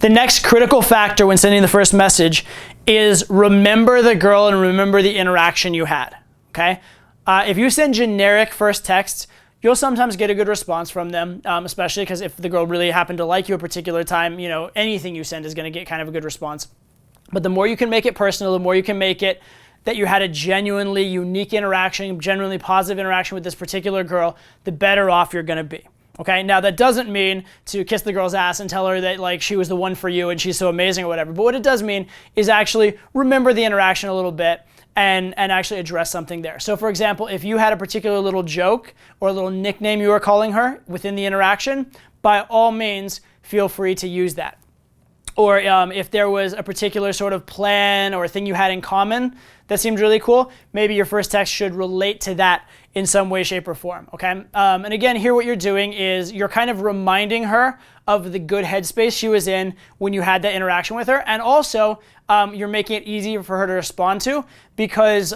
The next critical factor when sending the first message is remember the girl and remember the interaction you had, okay? If you send generic first texts, you'll sometimes get a good response from them, especially because if the girl really happened to like you a particular time, you know, anything you send is going to get kind of a good response. But the more you can make it personal, the more you can make it that you had a genuinely unique interaction, genuinely positive interaction with this particular girl, the better off you're going to be. Okay, now that doesn't mean to kiss the girl's ass and tell her that like she was the one for you and she's so amazing or whatever. But what it does mean is actually remember the interaction a little bit and actually address something there. So for example, if you had a particular little joke or a little nickname you were calling her within the interaction, by all means, feel free to use that. Or if there was a particular sort of plan or a thing you had in common that seemed really cool, maybe your first text should relate to that in some way, shape, or form, okay? And again, here what you're doing is you're kind of reminding her of the good headspace she was in when you had that interaction with her, and also you're making it easier for her to respond to because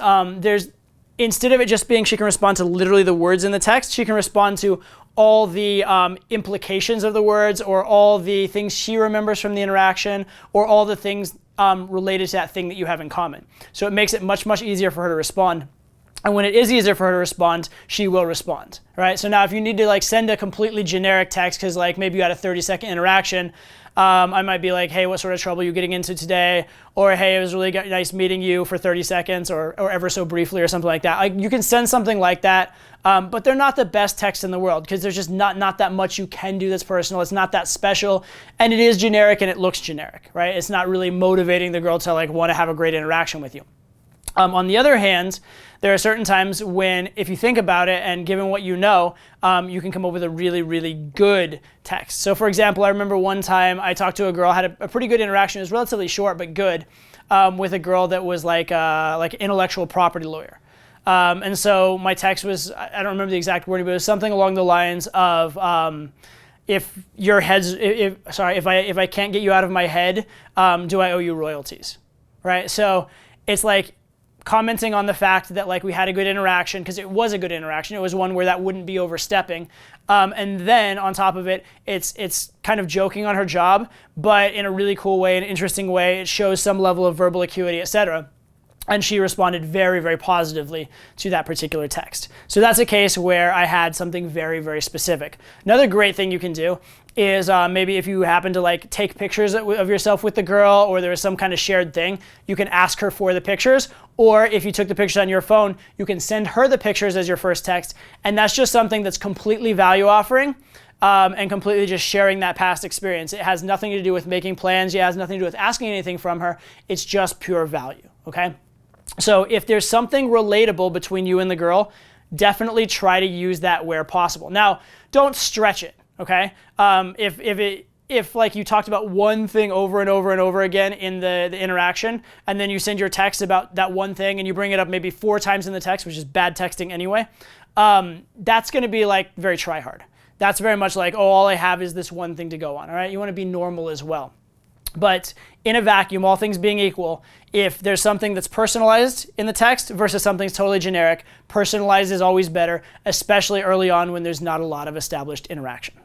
instead of it just being she can respond to literally the words in the text, she can respond to all the implications of the words or all the things she remembers from the interaction or all the things related to that thing that you have in common. So it makes it much, much easier for her to respond. And when it is easier for her to respond, she will respond, right? So now if you need to like send a completely generic text because like maybe you had a 30-second interaction, I might be like, hey, what sort of trouble are you getting into today? Or hey, it was really nice meeting you for 30 seconds or ever so briefly or something like that. Like, you can send something like that, but they're not the best text in the world because there's just not that much you can do that's personal. It's not that special, and it is generic and it looks generic, right? It's not really motivating the girl to like want to have a great interaction with you. On the other hand, there are certain times when, if you think about it and given what you know, you can come up with a really, really good text. So for example, I remember one time I talked to a girl, had a pretty good interaction. It was relatively short, but good, with a girl that was like an intellectual property lawyer. And so my text was, I don't remember the exact wording, but it was something along the lines of, if I can't get you out of my head, do I owe you royalties, right? So it's like commenting on the fact that like we had a good interaction because it was a good interaction. It was one where that wouldn't be overstepping. And then on top of it, it's kind of joking on her job, but in a really cool way, an interesting way. It shows some level of verbal acuity, etc. And she responded very, very positively to that particular text. So that's a case where I had something very, very specific. Another great thing you can do is maybe if you happen to like take pictures of yourself with the girl or there was some kind of shared thing, you can ask her for the pictures. Or if you took the pictures on your phone, you can send her the pictures as your first text. And that's just something that's completely value offering. And completely just sharing that past experience. It has nothing to do with making plans. It has nothing to do with asking anything from her. It's just pure value, okay? So if there's something relatable between you and the girl, definitely try to use that where possible. Now, don't stretch it, okay? If like you talked about one thing over and over and over again in the interaction, and then you send your text about that one thing and you bring it up maybe 4 times in the text, which is bad texting anyway, that's gonna be like very try hard. That's very much like, oh, all I have is this one thing to go on, all right? You wanna be normal as well. But in a vacuum, all things being equal, if there's something that's personalized in the text versus something that's totally generic, personalized is always better, especially early on when there's not a lot of established interaction.